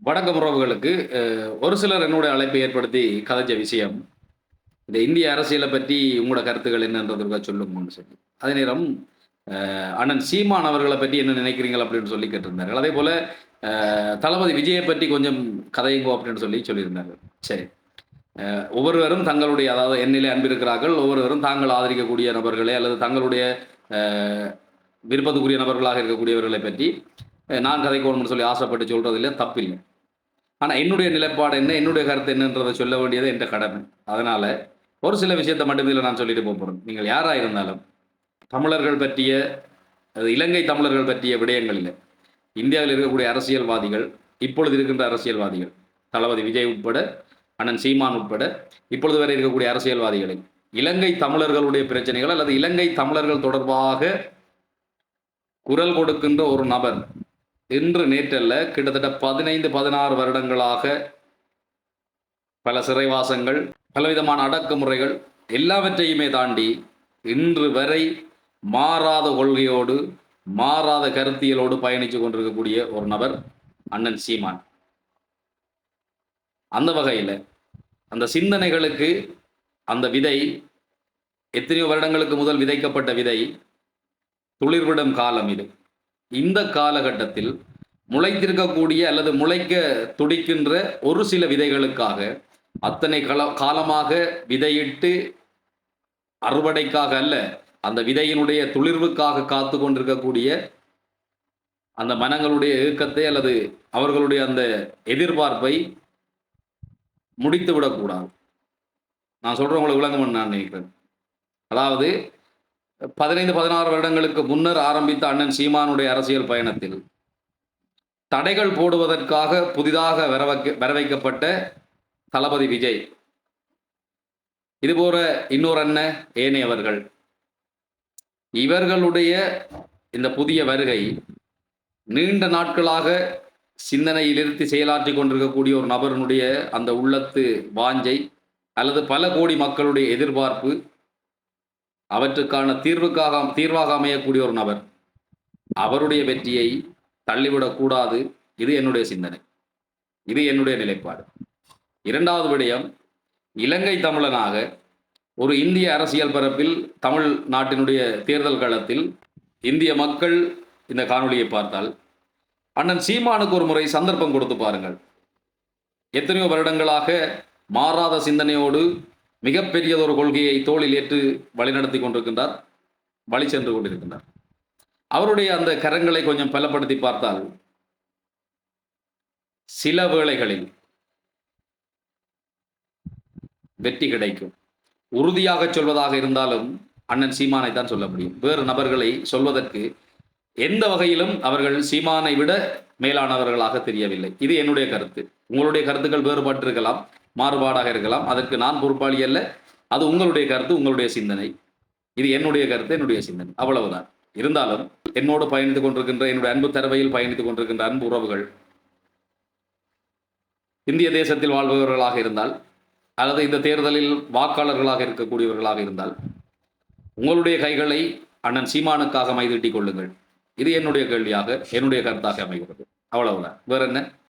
வணக்கம் உறவுகளுக்கு. ஒரு சிலர் என்னுடைய அழைப்பை ஏற்படுத்தி கதைச்ச விஷயம், இந்த இந்திய அரசியல பற்றி உங்களோட கருத்துக்கள் என்னன்றதுக்காக சொல்லுங்கன்னு சொல்லி. அதே நேரம் அண்ணன் சீமான் அவர்கள பற்றி என்ன நினைக்கிறீங்கள் அப்படின்னு சொல்லி கேட்டிருந்தார்கள். அதேபோல தளபதி விஜயை பற்றி கொஞ்சம் கதையுங்கோ அப்படின்னு சொல்லி சொல்லியிருந்தார்கள். சரி. ஒவ்வொருவரும் தங்களுடைய அதாவது என்னிலே அன்பிருக்கிறார்கள். ஒவ்வொருவரும் தாங்கள் ஆதரிக்கக்கூடிய நபர்களே அல்லது தங்களுடைய அ விருப்பத்துக்குரிய நபர்களாக இருக்கக்கூடியவர்களை பற்றி நான் கதைக்கோணும்னு சொல்லி ஆசைப்பட்டு சொல்றதில தப்பில்ல. ஆனா, என்னுடைய நிலைப்பாடு என்ன? என்னுடைய கருத்து என்னன்றத சொல்ல வேண்டியது என்ற கடமை. அதனால, ஒரு சில விஷயத்த மட்டும் இதில நான் சொல்லிட்டு போப்போறேன். நீங்கள் யாரா இருந்தாலும், தமிழர்கள் பற்றிய இலங்கை தமிழர்கள் பற்றிய விடயங்களில, இந்தியாவில் இருக்கக்கூடிய அரசியல்வாதிகள், இப்பொழுது இருக்கின்ற அரசியல்வாதிகள், தளபதி விஜய் உட்பட, அண்ணன் சீமான் உட்பட, இப்பொழுது வரை இருக்கக்கூடிய அரசியல்வாதிகளை, இலங்கை தமிழர்களுடைய பிரச்சனைகள் அல்லது இலங்கை தமிழர்கள் தொடர்பாக குரல் கொடுக்கின்ற ஒரு நபர், இன்று நேற்றல்ல கிட்டத்தட்ட 15, 16 வருடங்களாக பல சிறைவாசங்கள், பலவிதமான அடக்குமுறைகள் எல்லாவற்றையுமே தாண்டி இன்று வரை மாறாத கொள்கையோடு, மாறாத கருத்தியலோடு பயணித்துக் கொண்டிருக்கக்கூடிய ஒரு நபர் அண்ணன் சீமான். அந்த வகையில அந்த சிந்தனைகளுக்கு அந்த விதை எத்தனையோ வருடங்களுக்கு முதல் விதைக்கப்பட்ட விதை துளிர்விடும் காலம் இது. இந்த காலகட்டத்தில் முளைத்திருக்கக்கூடிய அல்லது முளைக்க துடிக்கின்ற ஒரு சில விதைகளுக்காக அத்தனை காலமாக விதையிட்டு அறுவடைக்காக அல்ல, அந்த விதையினுடைய துளிர்வுக்காக காத்து கொண்டிருக்கக்கூடிய அந்த மனங்களுடைய ஏக்கத்தை அல்லது அவர்களுடைய அந்த எதிர்பார்ப்பை முடித்து விடக்கூடாது. நான் சொல்றேன், உங்களுக்கு விளங்கும் நான் நினைக்கிறேன். அதாவது 15, 16 வருடங்களுக்கு முன்னர் ஆரம்பித்த அண்ணன் சீமானுடைய அரசியல் பயணத்தில் தடைகள் போடுவதற்காக புதிதாக வரவைக்கப்பட்ட தளபதி விஜய், இதுபோல இன்னொரு அண்ணன் ஏனையவர்கள், இவர்களுடைய இந்த புதிய வருகை நீண்ட நாட்களாக சிந்தனையில் இருத்தி செயலாற்றிக் கொண்டிருக்கக்கூடிய ஒரு நபருடைய அந்த உள்ளத்து வாஞ்சை அல்லது பல கோடி மக்களுடைய எதிர்பார்ப்பு, அவற்றுக்கான தீர்வாக அமையக்கூடிய ஒரு நபர், அவருடைய வெற்றியை தள்ளிவிடக்கூடாது. இது என்னுடைய சிந்தனை, இது என்னுடைய நிலைப்பாடு. இரண்டாவது விடயம், இலங்கை தமிழனாக ஒரு இந்திய அரசியல் பரப்பில் தமிழ் நாட்டினுடைய தேர்தல் களத்தில் இந்திய மக்கள் இந்த காணொலியை பார்த்தால் அண்ணன் சீமானுக்கு ஒரு முறை சந்தர்ப்பம் கொடுத்து பாருங்கள். எத்தனையோ வருடங்களாக மாறாத சிந்தனையோடு மிகப்பெரியதொரு கொள்கையை தோளில் ஏற்று வழிநடத்தி கொண்டிருக்கின்றார், வழி சென்று கொண்டிருக்கின்றார். அவருடைய அந்த கரங்களை கொஞ்சம் பலப்படுத்தி பார்த்தால் சில வேளைகளில் வெற்றி கிடைக்கும். உறுதியாக சொல்வதாக இருந்தாலும் அண்ணன் சீமானை தான் சொல்ல முடியும். வேறு நபர்களை சொல்வதற்கு எந்த வகையிலும் அவர்கள் சீமானை விட மேலானவர்களாக தெரியவில்லை. இது என்னுடைய கருத்து. உங்களுடைய கருத்துக்கள் வேறுபட்டிருக்கலாம், மாறுபாடாக இருக்கலாம். அதற்கு நான் பொறுப்பாளி அல்ல. அது உங்களுடைய கருத்து, உங்களுடைய சிந்தனை. இது என்னுடைய கருத்து, என்னுடைய சிந்தனை, அவ்வளவுதான். இருந்தாலும் என்னோடு பயணித்துக் கொண்டிருக்கின்ற, என்னுடைய அன்பு தரவையில் பயணித்துக் கொண்டிருக்கின்ற அன்பு உறவுகள் இந்திய தேசத்தில் வாழ்பவர்களாக இருந்தால் அல்லது இந்த தேர்தலில் வாக்காளர்களாக இருக்கக்கூடியவர்களாக இருந்தால் உங்களுடைய கைகளை அண்ணன் சீமானுக்காக மைதீட்டிக் கொள்ளுங்கள். இது என்னுடைய கேள்வியாக, என்னுடைய கருத்தாக அமைகிறது. அவ்வளவுதான். வேற என்ன?